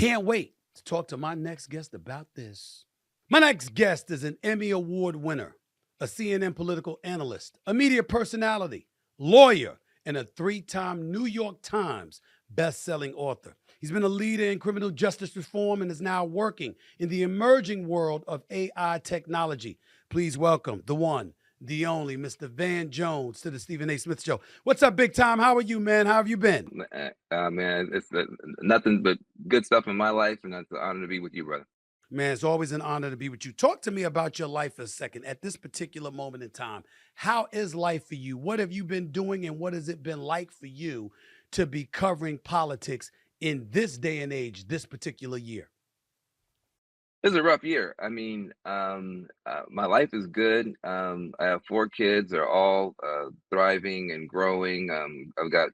Can't wait to talk to my next guest about this. My next guest is an Emmy Award winner, a CNN political analyst, a media personality, lawyer, and a 3-time New York Times best-selling author. He's been a leader in criminal justice reform and is now working in the emerging world of AI technology. Please welcome the one, the only, Mr. Van Jones to the Stephen A. Smith Show. What's up, big time? How are you, man? How have you been? Man, it's nothing but good stuff in my life, and it's an honor to be with you, brother. Man, it's always an honor to be with you. Talk to me about your life for a second. At this particular moment in time, how is life for you? What have you been doing, and what has it been like for you to be covering politics in this day and age, this particular year? It's a rough year. I mean, my life is good. I have 4 kids. They're all thriving and growing. I've got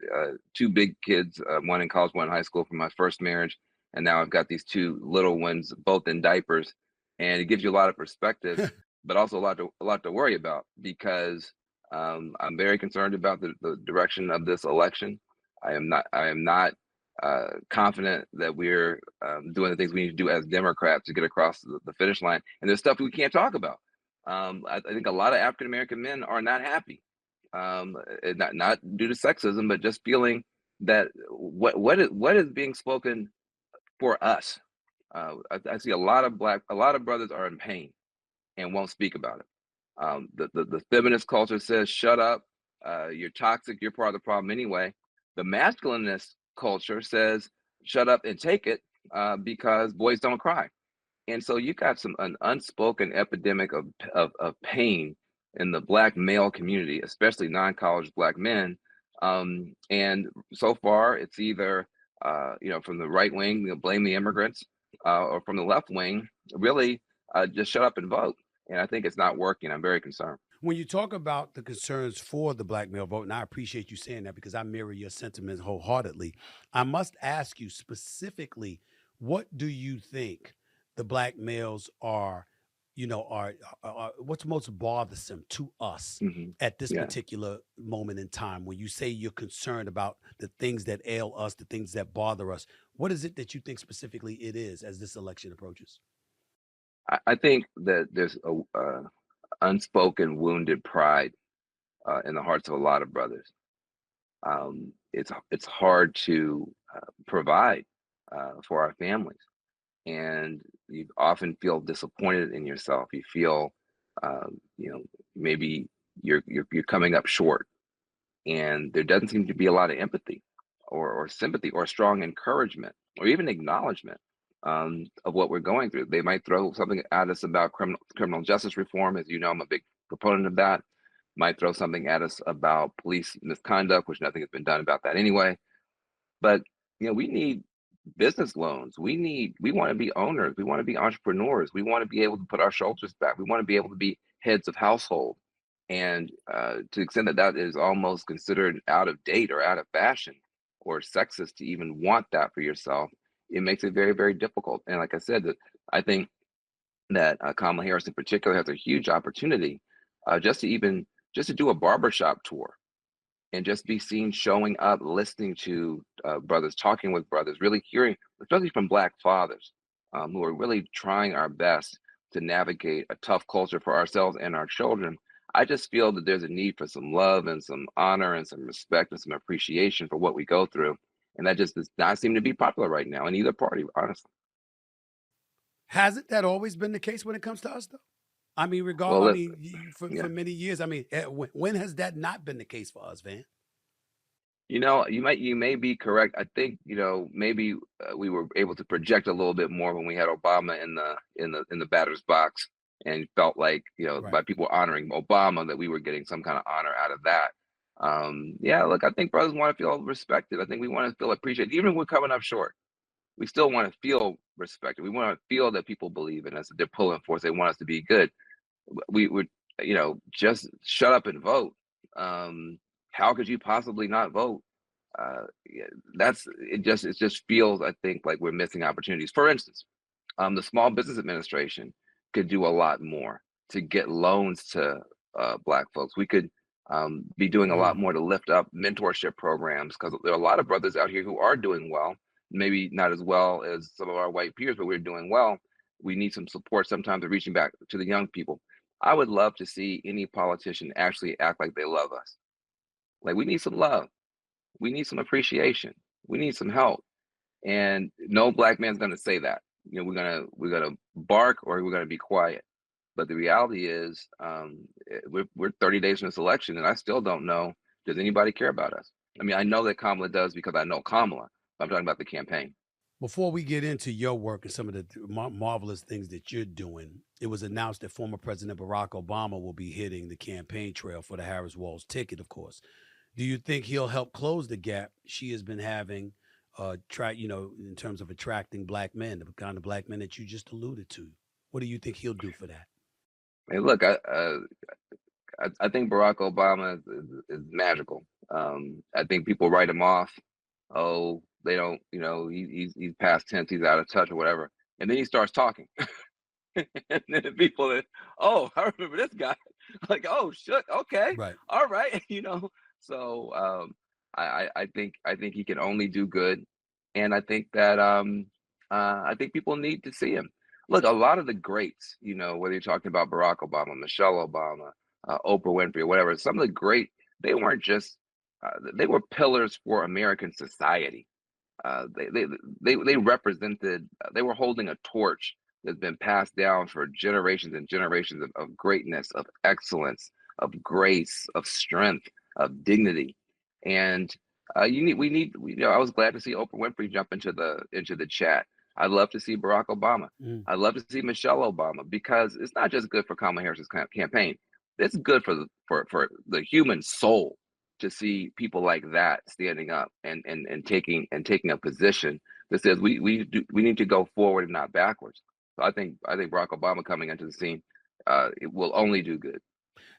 2 big kids, one in college, one in high school from my first marriage. And now I've got these 2 little ones, both in diapers. And it gives you a lot of perspective, but also a lot to worry about because I'm very concerned about the direction of this election. I am not confident that we're doing the things we need to do as Democrats to get across the finish line. And there's stuff we can't talk about. I think a lot of African American men are not happy, not due to sexism, but just feeling that what is being spoken for us. I see a lot of brothers are in pain and won't speak about it. The feminist culture says, "Shut up, you're toxic, you're part of the problem anyway." The masculinist culture says, "Shut up and take it," because boys don't cry. And so you got an unspoken epidemic of pain in the Black male community, especially non-college Black men. And so far, it's either from the right wing, blame the immigrants, or from the left wing, really just shut up and vote. And I think it's not working. I'm very concerned. When you talk about the concerns for the Black male vote, and I appreciate you saying that because I mirror your sentiments wholeheartedly, I must ask you specifically, what do you think the Black males are, what's most bothersome to us Hmm. at this Yeah. particular moment in time when you say you're concerned about the things that ail us, the things that bother us? What is it that you think specifically it is as this election approaches? I think that there's a unspoken wounded pride in the hearts of a lot of brothers. It's hard to provide for our families, and you often feel disappointed in yourself. You feel, maybe you're coming up short, and there doesn't seem to be a lot of empathy, or sympathy, or strong encouragement, or even acknowledgement of what we're going through. They might throw something at us about criminal justice reform. As you know, I'm a big proponent of that. Might throw something at us about police misconduct, which nothing has been done about that anyway. But we need business loans. We want to be owners. We want to be entrepreneurs. We want to be able to put our shoulders back. We want to be able to be heads of household. And to the extent that that is almost considered out of date or out of fashion or sexist to even want that for yourself, it makes it very, very difficult. And like I said, I think that Kamala Harris in particular has a huge opportunity just to do a barbershop tour and just be seen showing up, listening to brothers, talking with brothers, really hearing, especially from Black fathers who are really trying our best to navigate a tough culture for ourselves and our children. I just feel that there's a need for some love and some honor and some respect and some appreciation for what we go through. And that just does not seem to be popular right now in either party, honestly. Hasn't that always been the case when it comes to us, though? I mean, Well, for yeah. many years. I mean, when has that not been the case for us, Van? You may be correct. I think, maybe we were able to project a little bit more when we had Obama in the batter's box, and felt like, Right. by people honoring Obama, that we were getting some kind of honor out of that. Yeah, look, I think brothers want to feel respected. I think we want to feel appreciated, even if we're coming up short. We still want to feel respected. We want to feel that people believe in us, that they're pulling for us. They want us to be good. We would, just shut up and vote. How could you possibly not vote? Yeah, it just feels, I think, like we're missing opportunities. For instance, the Small Business Administration could do a lot more to get loans to Black folks. We could be doing a lot Mm. more to lift up mentorship programs, because there are a lot of brothers out here who are doing well, maybe not as well as some of our white peers, but we're doing well. We need some support sometimes of reaching back to the young people. I would love to see any politician actually act like they love us. Like, we need some love. We need some appreciation. We need some help. And no black man's going to say that. We're gonna bark, or we're gonna be quiet. But the reality is, we're 30 days from this election, and I still don't know, does anybody care about us? I mean, I know that Kamala does because I know Kamala. But I'm talking about the campaign. Before we get into your work and some of the marvelous things that you're doing, it was announced that former President Barack Obama will be hitting the campaign trail for the Harris Walls ticket, of course. Do you think he'll help close the gap she has been having, in terms of attracting black men, the kind of black men that you just alluded to? What do you think he'll do for that? Hey, look, I think Barack Obama is magical. I think people write him off. Oh, they don't, he's past tense, he's out of touch or whatever. And then he starts talking. And then the people that, oh, I remember this guy. Like, oh, shit, okay, Right. all right, So I think he can only do good, and I think that I think people need to see him. Look, a lot of the greats, whether you're talking about Barack Obama, Michelle Obama, Oprah Winfrey, or whatever, some of the great, they weren't just they were pillars for American society. They represented, they were holding a torch that's been passed down for generations and generations of greatness, of excellence, of grace, of strength, of dignity. And I was glad to see Oprah Winfrey jump into the chat. I'd love to see Barack Obama. Mm. I'd love to see Michelle Obama, because it's not just good for Kamala Harris's campaign. It's good for the human soul to see people like that standing up and taking a position that says we need to go forward and not backwards. So I think Barack Obama coming into the scene, it will only do good.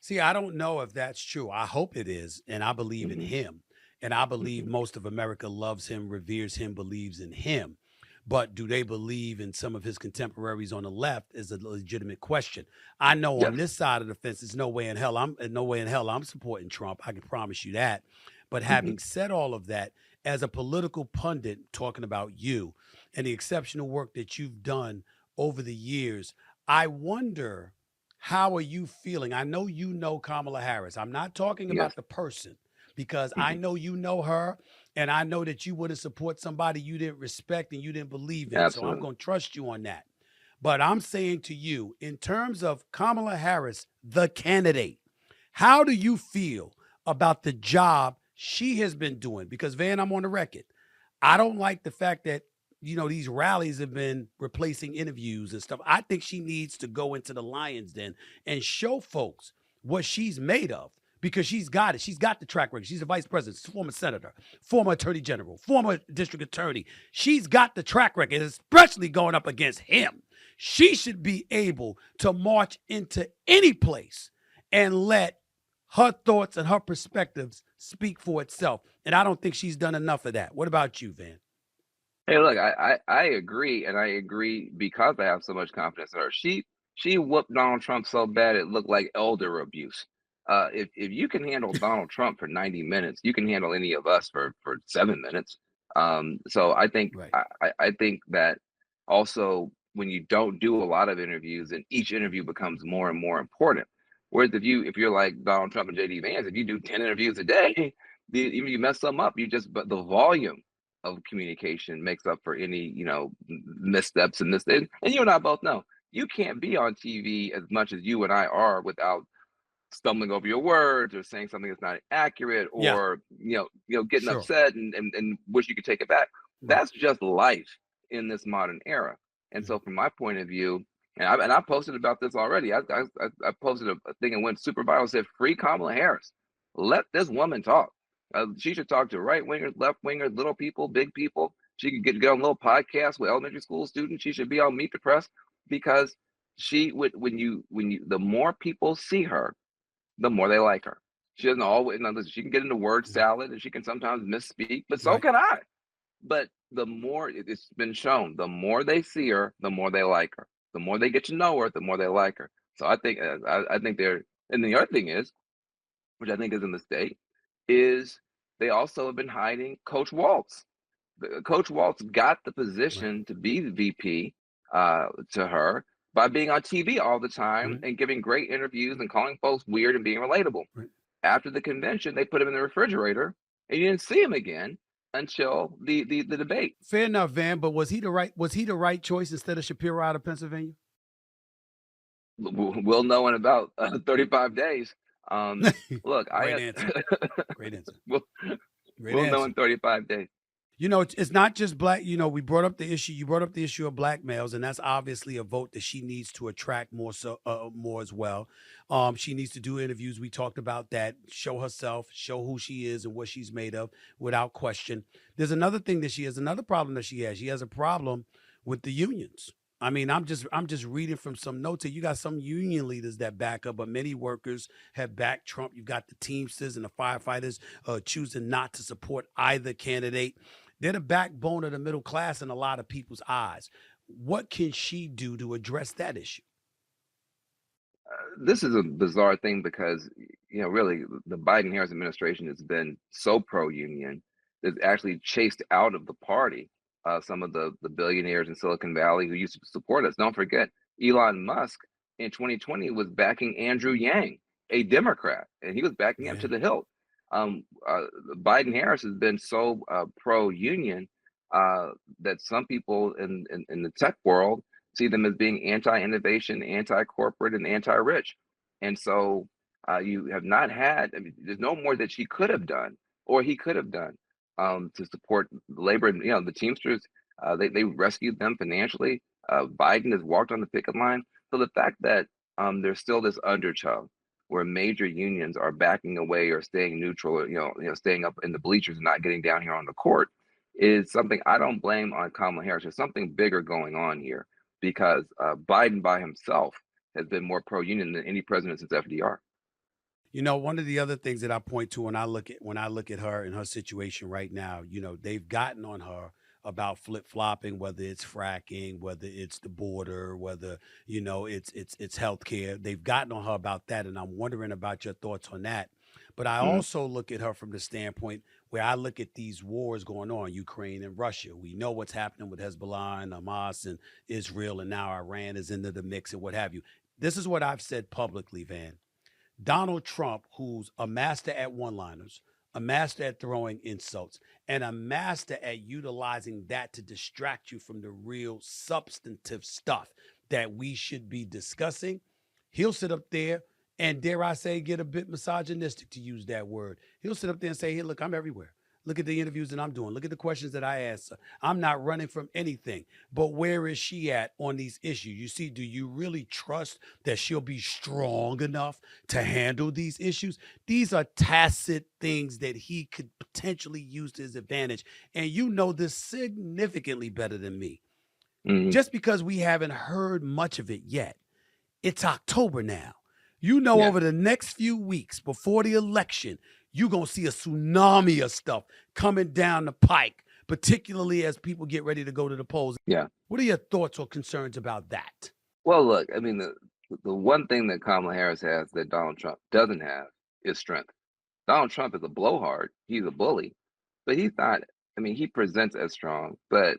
See, I don't know if that's true. I hope it is, and I believe in Hmm. him. And I believe Hmm. most of America loves him, reveres him, believes in him. But do they believe in some of his contemporaries on the left is a legitimate question. I know on Yes. this side of the fence, there's no way in hell I'm supporting Trump. I can promise you that. But Hmm. having said all of that, as a political pundit talking about you and the exceptional work that you've done over the years, I wonder, how are you feeling? I know you know Kamala Harris. I'm not talking Yes. about the person, because I Hmm. know you know her, and I know that you wouldn't support somebody you didn't respect and you didn't believe in. So I'm Absolutely. going to trust you on that. But I'm saying to you, in terms of Kamala Harris, the candidate, how do you feel about the job she has been doing? Because, Van, I'm on the record. I don't like the fact that, these rallies have been replacing interviews and stuff. I think she needs to go into the lion's den and show folks what she's made of, because she's got it. She's got the track record. She's a vice president, former senator, former attorney general, former district attorney. She's got the track record, especially going up against him. She should be able to march into any place and let her thoughts and her perspectives speak for itself. And I don't think she's done enough of that. What about you, Van? Hey, look, I agree, and I agree because I have so much confidence in her. She whooped Donald Trump so bad it looked like elder abuse. If you can handle Donald Trump for 90 minutes, you can handle any of us for 7 minutes. So I think Right. I think that also, when you don't do a lot of interviews, and each interview becomes more and more important. Whereas if you're like Donald Trump and JD Vance, if you do 10 interviews a day, even if you mess them up, but the volume of communication makes up for any missteps in this. And you and I both know you can't be on TV as much as you and I are without stumbling over your words, or saying something that's not accurate, Yeah, or getting sure. upset and wish you could take it back. Right. That's just life in this modern era. And Mhm. so, from my point of view, and I posted about this already. I posted a thing and went super viral, said, free Kamala Harris. Let this woman talk. She should talk to right wingers, left wingers, little people, big people. She could get on a little podcast with elementary school students. She should be on Meet the Press, because she would when you the more people see her, the more they like her. She doesn't always, now listen, she can get into word Mhm. salad, and she can sometimes misspeak, but so Right. can I. But the more it's been shown, the more they see her, the more they like her. The more they get to know her, the more they like her. So I think they're, and the other thing is, which I think is a mistake, is they also have been hiding Coach Waltz. Coach Waltz got the Right. position to be the VP to her by being on TV all the time Right. and giving great interviews and calling folks weird and being relatable. Right. After the convention, they put him in the refrigerator, and you didn't see him again until the debate. Fair enough, Van. But was he the right choice instead of Shapiro out of Pennsylvania? We'll know in about 35 days. Look, I Great had answer. Great answer. we'll, Great we'll know answer. in 35 days. It's not just black. We brought up the issue. You brought up the issue of black males, and that's obviously a vote that she needs to attract more, so more as well. She needs to do interviews. We talked about that. Show herself, show who she is and what she's made of, without question. There's another thing that she has. Another problem that she has. She has a problem with the unions. I mean, I'm just reading from some notes here. You got some union leaders that back up, but many workers have backed Trump. You've got the Teamsters and the firefighters choosing not to support either candidate. They're the backbone of the middle class in a lot of people's eyes. What can she do to address that issue? This is a bizarre thing because really the Biden Harris administration has been so pro-union that it's actually chased out of the party some of the billionaires in Silicon Valley who used to support us. Don't forget, Elon Musk in 2020 was backing Andrew Yang, a Democrat, and he was backing him Yeah. to the hilt. Um, uh, Biden Harris has been so pro-union that some people in the tech world see them as being anti-innovation, anti-corporate, and anti-rich. And so you have not had, I mean, there's no more that she could have done or he could have done to support labor. And, the Teamsters, they rescued them financially. Biden has walked on the picket line. So the fact that there's still this undertow where major unions are backing away or staying neutral, or, staying up in the bleachers and not getting down here on the court is something I don't blame on Kamala Harris. There's something bigger going on here because Biden by himself has been more pro-union than any president since FDR. One of the other things that I point to when I look at her and her situation right now, they've gotten on her about flip-flopping, whether it's fracking, whether it's the border, whether, it's healthcare. They've gotten on her about that, and I'm wondering about your thoughts on that. But I Mm, also look at her from the standpoint where I look at these wars going on, Ukraine and Russia. We know what's happening with Hezbollah and Hamas and Israel, and now Iran is into the mix and what have you. This is what I've said publicly, Van. Donald Trump, who's a master at one liners, a master at throwing insults, and a master at utilizing that to distract you from the real substantive stuff that we should be discussing, he'll sit up there and, dare I say, get a bit misogynistic, to use that word. He'll sit up there and say, hey, look, I'm everywhere. Look at the interviews that I'm doing. Look at the questions that I answer. I'm not running from anything. But where is she at on these issues? You see, do you really trust that she'll be strong enough to handle these issues? These are tacit things that he could potentially use to his advantage. And you know this significantly better than me. mhm. Just because we haven't heard much of it yet, it's October now. Yeah. Over the next few weeks before the election, you're going to see a tsunami of stuff coming down the pike, particularly as people get ready to go to the polls. Yeah. What are your thoughts or concerns about that? Well, look, I mean, the one thing that Kamala Harris has that Donald Trump doesn't have is strength. Donald Trump is a blowhard. He's a bully, but he's not. I mean, he presents as strong, but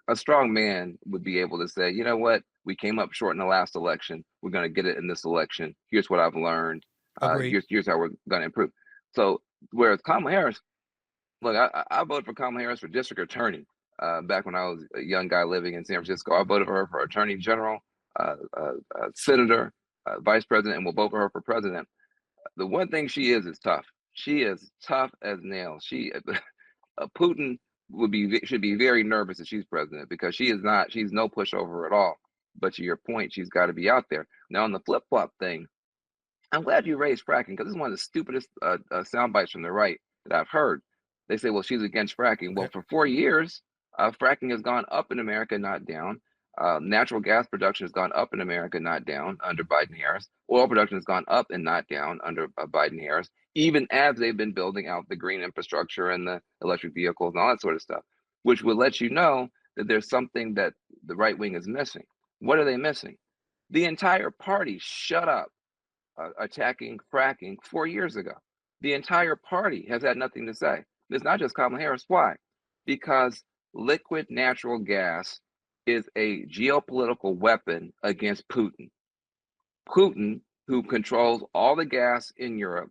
a strong man would be able to say, you know what? We came up short in the last election. We're going to get it in this election. Here's what I've learned. Agreed. Here's how we're going to improve. So, whereas Kamala Harris, look, I voted for Kamala Harris for district attorney back when I was a young guy living in San Francisco. I voted for her for attorney general, senator, vice president, and will vote for her for president. The one thing she is tough. She is tough as nails. Putin should be very nervous that she's president because she is not. She's no pushover at all. But to your point, she's got to be out there. Now on the flip flop thing, I'm glad you raised fracking because this is one of the stupidest sound bites from the right that I've heard. They say, well, she's against fracking. Well, Okay. for 4 years, fracking has gone up in America, not down. Natural gas production has gone up in America, not down under Biden Harris. Oil production has gone up and not down under Biden Harris, even as they've been building out the green infrastructure and the electric vehicles and all that sort of stuff, which would let you know that there's something that the right wing is missing. What are they missing? The entire party shut up attacking fracking 4 years ago. The entire party has had nothing to say. It's not just Kamala Harris. Why? Because liquid natural gas is a geopolitical weapon against Putin. Putin, who controls all the gas in Europe,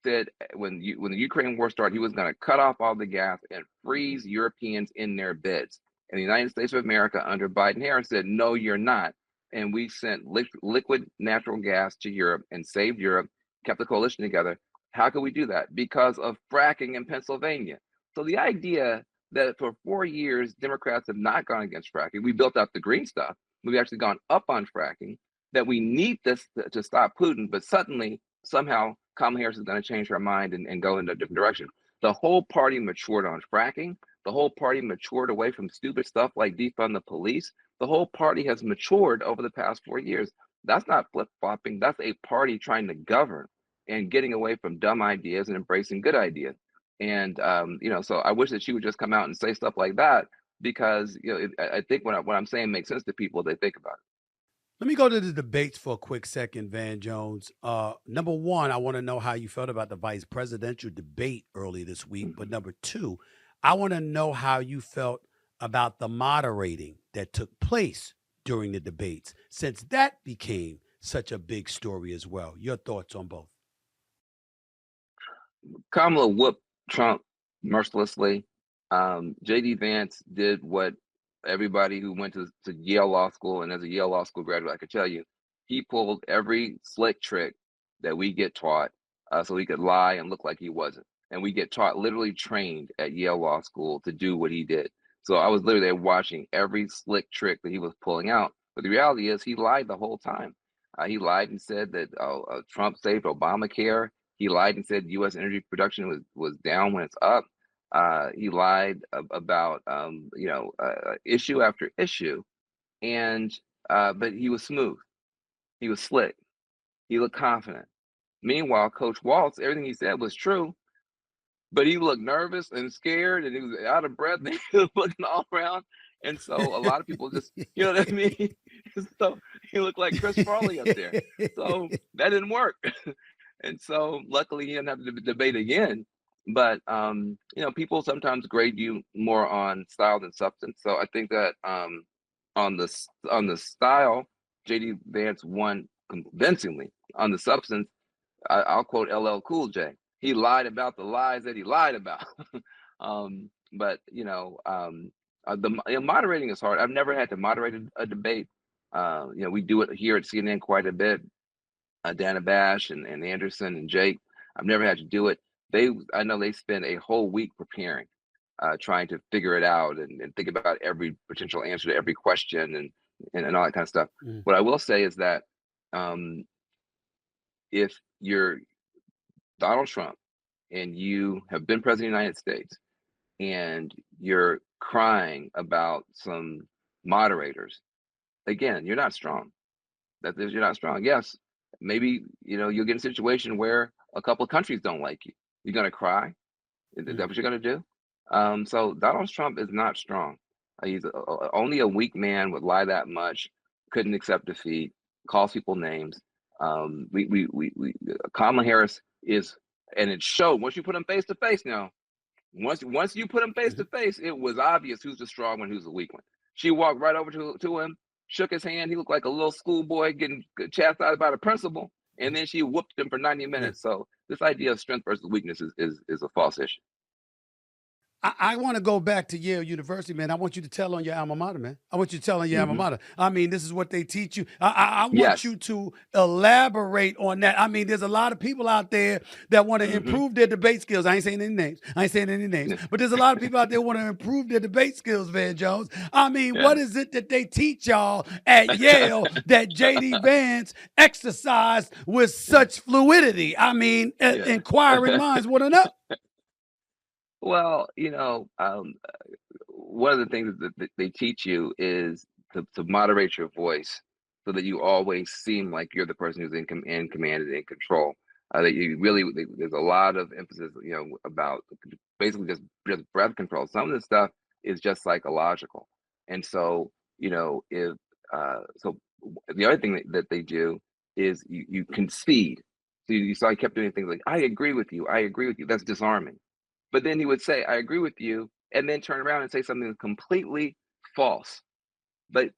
said when the Ukraine war started, he was going to cut off all the gas and freeze Europeans in their beds. And the United States of America under Biden Harris said, "No, you're not." And we sent liquid natural gas to Europe and saved Europe, kept the coalition together. How could we do that? Because of fracking in Pennsylvania. So the idea that for 4 years Democrats have not gone against fracking, we built up the green stuff. We've actually gone up on fracking, that we need this to stop Putin, but suddenly, somehow, Kamala Harris is going to change her mind and go in a different direction. The whole party matured on fracking. The whole party matured away from stupid stuff like defund the police. The whole party has matured over the past 4 years. That's not flip-flopping. That's a party trying to govern and getting away from dumb ideas and embracing good ideas. And so I wish that she would just come out and say stuff like that, because I think what I'm saying makes sense to people. They think about it. Let me go to the debates for a quick second, Van Jones. Number one, I want to know how you felt about the vice presidential debate early this week. But number two, I want to know how you felt about the moderating that took place during the debates, since that became such a big story as well. Your thoughts on both? Kamala whooped Trump mercilessly. JD Vance did what everybody who went to Yale Law School, and as a Yale Law School graduate, I could tell you, he pulled every slick trick that we get taught, so he could lie and look like he wasn't. And we get taught, literally trained at Yale Law School to do what he did. So I was literally there watching every slick trick that he was pulling out. But the reality is he lied the whole time. He lied and said that Trump saved Obamacare. He lied and said U.S. energy production was down when it's up. He lied about issue after issue, and but he was smooth. He was slick. He looked confident. Meanwhile, Coach Waltz, everything he said was true, but he looked nervous and scared, and he was out of breath, and he was looking all around. And so a lot of people just, you know what I mean? So he looked like Chris Farley up there. So that didn't work. And so luckily he didn't have to debate again. But people sometimes grade you more on style than substance. So I think that on the style, JD Vance won convincingly. On the substance, I'll quote LL Cool J. He lied about the lies that he lied about. But the moderating is hard. I've never had to moderate a debate. We do it here at CNN quite a bit. Dana Bash and Anderson and Jake. I've never had to do it. I know they spend a whole week preparing, trying to figure it out and think about every potential answer to every question and all that kind of stuff. Mm. What I will say is that if you're Donald Trump and you have been president of the United States and you're crying about some moderators, again, you're not strong. You're not strong. Yes, maybe you'll get in a situation where a couple of countries don't like you. You're gonna cry. Is that what you're gonna do? So Donald Trump is not strong. He's only a weak man, would lie that much, couldn't accept defeat, calls people names. Kamala Harris is, and it showed once you put him face to face. Now, once you put him face to face, it was obvious who's the strong one, who's the weak one. She walked right over to him, shook his hand. He looked like a little schoolboy getting chastised by the principal, and then she whooped him for 90 minutes. So this idea of strength versus weakness is a false issue. I want to go back to Yale University, man. I want you to tell on your alma mater, man. I want you to tell on your alma mater. I mean, this is what they teach you. I want you to elaborate on that. I mean, there's a lot of people out there that want to improve their debate skills. I ain't saying any names. But there's a lot of people out there who want to improve their debate skills, Van Jones. I mean, what is it that they teach y'all at Yale that JD Vance exercised with such fluidity? I mean, inquiring minds want to know. Well, one of the things that they teach you is to moderate your voice so that you always seem like you're the person who's in command and in control. That you really, there's a lot of emphasis, about basically just breath control. Some of this stuff is just psychological. And so, if so the other thing that they do is you concede. So you saw he kept doing things like, I agree with you. That's disarming. But then he would say, I agree with you, and then turn around and say something completely false. But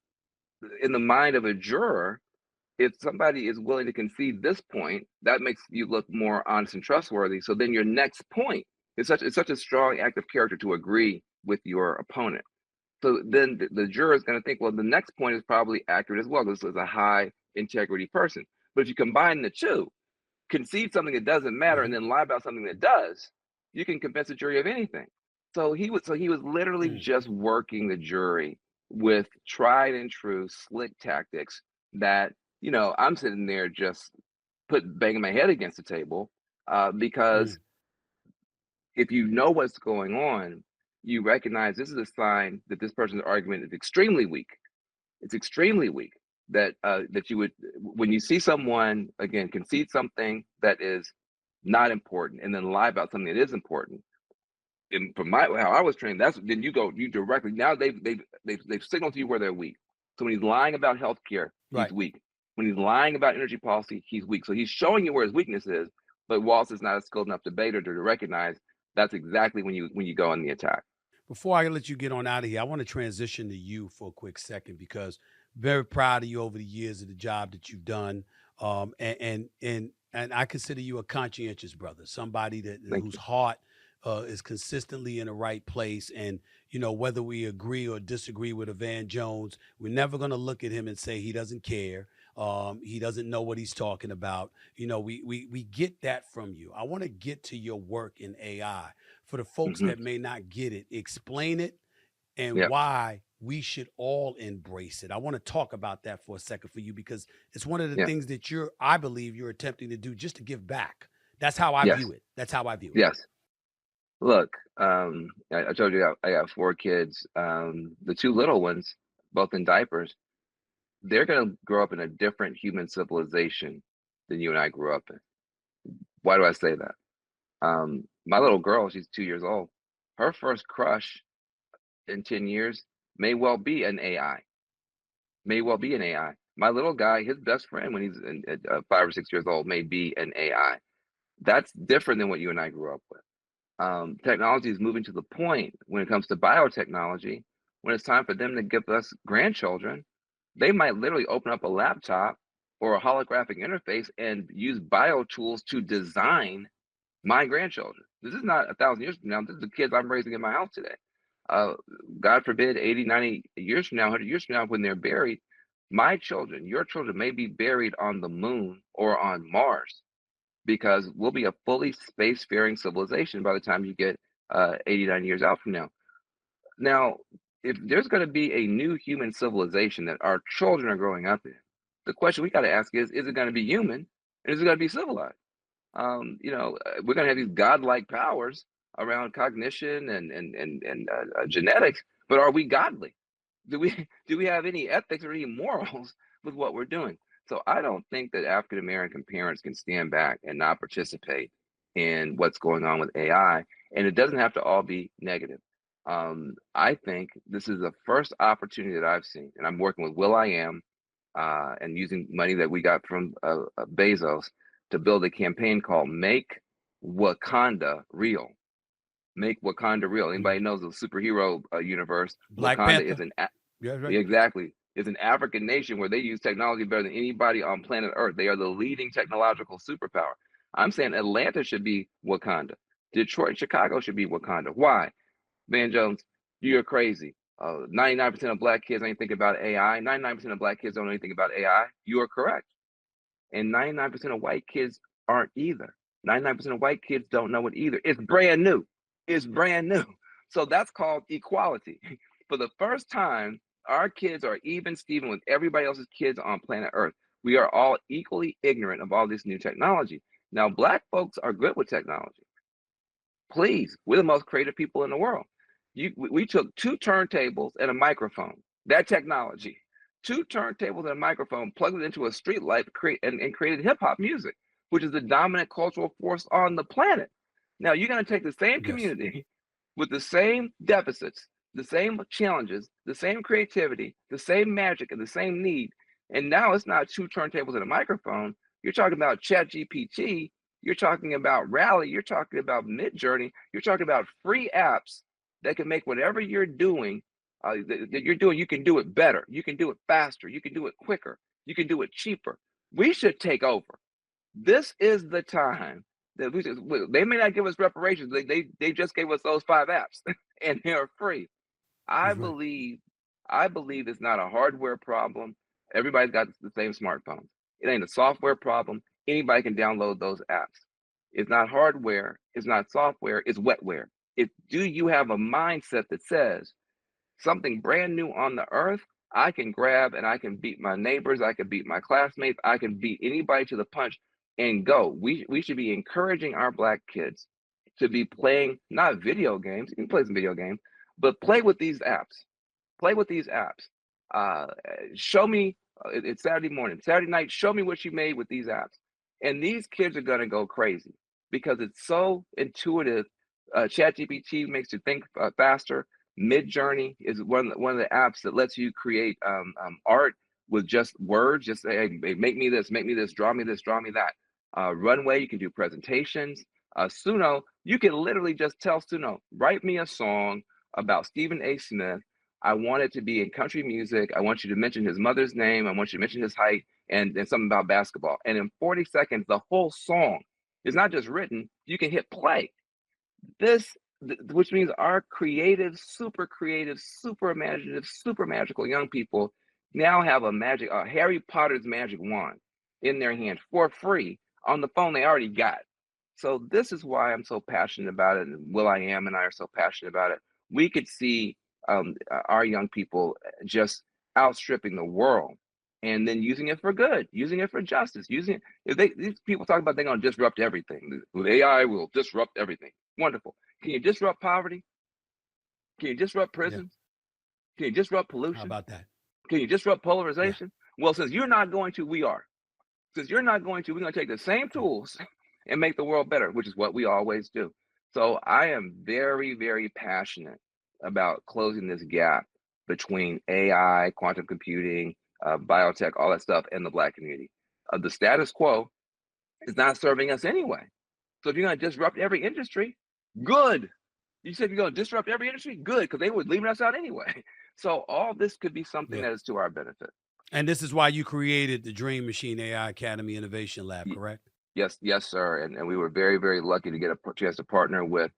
in the mind of a juror, if somebody is willing to concede this point, that makes you look more honest and trustworthy. So then your next point is such a strong act of character to agree with your opponent. So then the juror is going to think, well, the next point is probably accurate as well. This is a high integrity person. But if you combine the two, concede something that doesn't matter and then lie about something that does, you can convince a jury of anything. So he was literally just working the jury with tried and true slick tactics that, I'm sitting there just banging my head against the table, because if you know what's going on, you recognize this is a sign that this person's argument is extremely weak. It's extremely weak. That you would, when you see someone again concede something that is not important and then lie about something that is important. And from how I was trained, that's then you directly, now they've signaled to you where they're weak. So when he's lying about healthcare, he's weak. When he's lying about energy policy, he's weak. So he's showing you where his weakness is. But Wallace is not a skilled enough debater to recognize that's exactly when you go on the attack. Before I let you get on out of here, I want to transition to you for a quick second because very proud of you over the years of the job that you've done. And I consider you a conscientious brother, somebody whose heart is consistently in the right place. And, whether we agree or disagree with Evan Jones, we're never going to look at him and say he doesn't care. He doesn't know what he's talking about. We get that from you. I want to get to your work in AI. For the folks that may not get it, explain it and why we should all embrace it. I want to talk about that for a second for you because it's one of the things that I believe you're attempting to do just to give back. That's how I view it. That's how I view it. Yes. Look, I told you I got 4 kids. The 2 little ones, both in diapers, they're going to grow up in a different human civilization than you and I grew up in. Why do I say that? My little girl, she's 2 years old. Her first crush in 10 years may well be an AI. My little guy, his best friend when he's 5 or 6 years old may be an AI. That's different than what you and I grew up with. Technology is moving to the point when it comes to biotechnology, when it's time for them to give us grandchildren, they might literally open up a laptop or a holographic interface and use bio tools to design my grandchildren. This is not 1,000 years from now. This is the kids I'm raising in my house today. God forbid, 80, 90 years from now, 100 years from now, when they're buried, my children, your children may be buried on the moon or on Mars because we'll be a fully spacefaring civilization by the time you get 89 years out from now. Now, if there's going to be a new human civilization that our children are growing up in, the question we got to ask is it going to be human and is it going to be civilized? We're going to have these godlike powers around cognition and genetics, but are we godly? Do we have any ethics or any morals with what we're doing? So I don't think that African American parents can stand back and not participate in what's going on with AI, and it doesn't have to all be negative. I think this is the first opportunity that I've seen, and I'm working with Will.i.am and using money that we got from Bezos to build a campaign called Make Wakanda Real. Make Wakanda Real. Anybody knows the superhero universe? Black Wakanda Panther. is exactly. It's an African nation where they use technology better than anybody on planet Earth. They are the leading technological superpower. I'm saying Atlanta should be Wakanda. Detroit, Chicago should be Wakanda. Why? Van Jones, you're crazy. 99% of Black kids ain't thinking about AI. 99% of Black kids don't know anything about AI. You are correct. And 99% of white kids aren't either. 99% of white kids don't know it either. It's brand new. So that's called equality. For the first time, our kids are even Steven with everybody else's kids on planet Earth. We are all equally ignorant of all this new technology. Now, Black folks are good with technology. Please, we're the most creative people in the world. We took 2 turntables and a microphone, that technology, 2 turntables and a microphone, plugged it into a street light and created hip hop music, which is the dominant cultural force on the planet. Now you're going to take the same community with the same deficits, the same challenges, the same creativity, the same magic, and the same need. And now it's not 2 turntables and a microphone. You're talking about ChatGPT. You're talking about Rally. You're talking about Midjourney. You're talking about free apps that can make whatever you're doing, you can do it better. You can do it faster. You can do it quicker. You can do it cheaper. We should take over. This is the time that they may not give us reparations. They just gave us those 5 apps and they're free. I That's right. believe I believe it's not a hardware problem. Everybody's got the same smartphones. It ain't a software problem. Anybody can download those apps. It's not hardware, it's not software, it's wetware. Do you have a mindset that says something brand new on the earth, I can grab and I can beat my neighbors, I can beat my classmates, I can beat anybody to the punch and go. We should be encouraging our black kids to be playing not video games, you can play some video games, but play with these apps. Play with these apps. Uh, Show me, it's Saturday morning, Saturday night, show me what you made with these apps. And these kids are gonna go crazy because it's so intuitive. ChatGPT makes you think faster. Midjourney is one of the apps that lets you create art with just words. Just say, hey, make me this, draw me this, draw me that. Runway, you can do presentations. Suno, you can literally just tell Suno, write me a song about Stephen A. Smith. I want it to be in country music. I want you to mention his mother's name. I want you to mention his height and something about basketball. And in 40 seconds, the whole song is not just written, you can hit play. This, which means our creative, super imaginative, super magical young people now have Harry Potter's magic wand in their hand for free on the phone they already got. So this is why I'm so passionate about it, and Will I Am and I are so passionate about it. We could see our young people just outstripping the world, and then using it for good, using it for justice, using it. If these people talk about they're going to disrupt everything, with AI will disrupt everything. Wonderful. Can you disrupt poverty? Can you disrupt Yeah. prisons? Can you disrupt How pollution? about that? Can you disrupt Yeah. polarization? Well, since you're not going to, we are. Since you're not going to, we're going to take the same Okay. tools and make the world better, which is what we always do. So I am very, very passionate about closing this gap between AI, quantum computing, biotech, all that stuff, and the Black community. The status quo is not serving us anyway. So if you're going to disrupt every industry, good. You said you're going to disrupt every industry, good, because they were leaving us out anyway. So all this could be something Yeah. that is to our benefit. And this is why you created the Dream Machine AI Academy Innovation Lab, correct? Yes, yes, sir. And we were very, very lucky to get a chance to partner with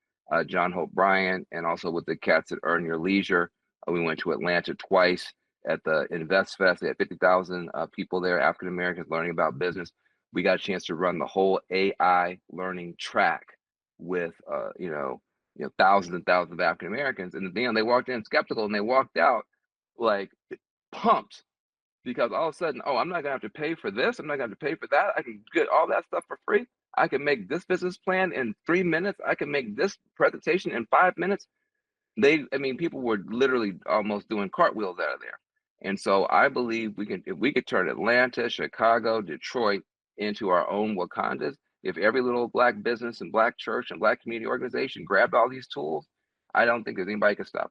John Hope Bryant and also with the cats at Earn Your Leisure. We went to Atlanta twice at the Invest Fest. They had 50,000 people there, African Americans learning about business. We got a chance to run the whole AI learning track with thousands and thousands of African Americans. And then they walked in skeptical and they walked out like pumped because all of a sudden, oh, I'm not gonna have to pay for this. I'm not gonna have to pay for that. I can get all that stuff for free. I can make this business plan in 3 minutes. I can make this presentation in 5 minutes. People were literally almost doing cartwheels out of there. And so I believe if we could turn Atlanta, Chicago, Detroit into our own Wakandas, if every little Black business and Black church and Black community organization grabbed all these tools, I don't think there's anybody could stop us.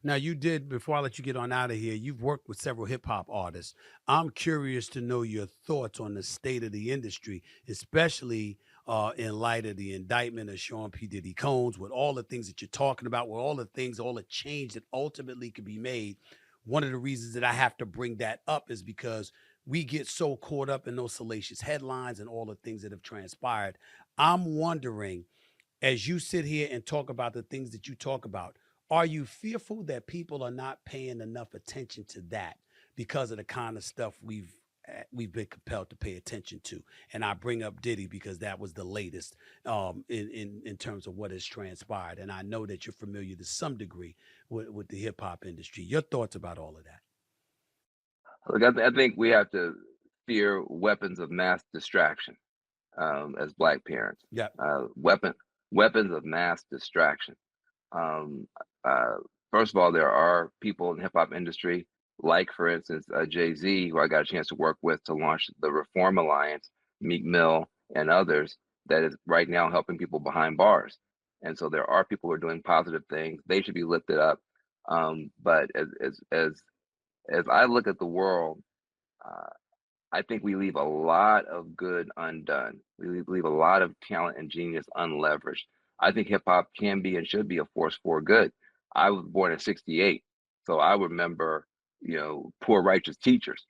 Now, you did, before I let you get on out of here, you've worked with several hip hop artists. I'm curious to know your thoughts on the state of the industry, especially in light of the indictment of Sean P. Diddy Combs, with all the things that you're talking about, with all the things, all the change that ultimately could be made. One of the reasons that I have to bring that up is because we get so caught up in those salacious headlines and all the things that have transpired. I'm wondering, as you sit here and talk about the things that you talk about, are you fearful that people are not paying enough attention to that because of the kind of stuff we've been compelled to pay attention to? And I bring up Diddy because that was the latest in terms of what has transpired. And I know that you're familiar to some degree with the hip hop industry. Your thoughts about all of that? Look, I think we have to fear weapons of mass distraction as Black parents. Yeah. Uh, weapon Weapons of mass distraction. Um, uh, First of all, there are people in the hip hop industry, like for instance Jay-Z, who I got a chance to work with to launch the Reform Alliance, Meek Mill, and others, that is right now helping people behind bars. And so there are people who are doing positive things. They should be lifted up. But as I look at the world, uh, I think we leave a lot of good undone. We leave a lot of talent and genius unleveraged. I think hip hop can be and should be a force for good. I was born in '68, so I remember, poor righteous teachers.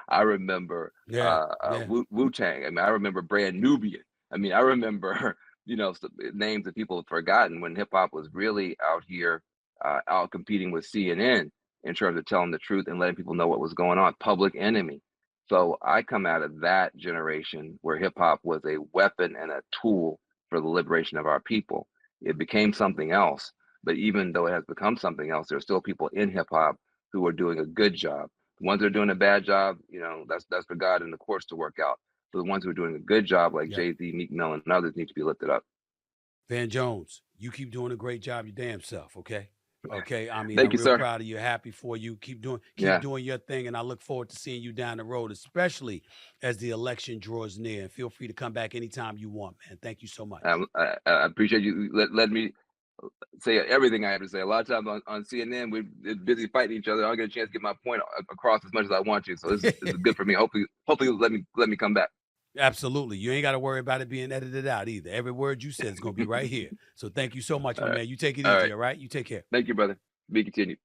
I remember Yeah, yeah, Wu-Tang. I mean, I remember Brand Nubian. I mean, I remember names that people have forgotten when hip hop was really out here, out competing with CNN in terms of telling the truth and letting people know what was going on. Public Enemy. So I come out of that generation where hip hop was a weapon and a tool for the liberation of our people. It became something else, but even though it has become something else, there are still people in hip hop who are doing a good job. The ones that are doing a bad job, that's for God and the courts to work out. So the ones who are doing a good job, like yep. Jay-Z, Meek Mill, and others, need to be lifted up. Van Jones, you keep doing a great job, your damn self. Okay. Okay. I mean, Thank I'm you, real sir. proud of you. Happy for you. Keep Yeah, doing your thing. And I look forward to seeing you down the road, especially as the election draws near. And feel free to come back anytime you want, man. Thank you so much. I appreciate you let me say everything I have to say. A lot of times on CNN, we're busy fighting each other. I don't get a chance to get my point across as much as I want to. So this is good for me. Hopefully, let me come back. Absolutely. You ain't got to worry about it being edited out either. Every word you said is going to be right here. So thank you so much, All my right, man. You take it all easy. right. All right. You take care. Thank you, brother. Be continued.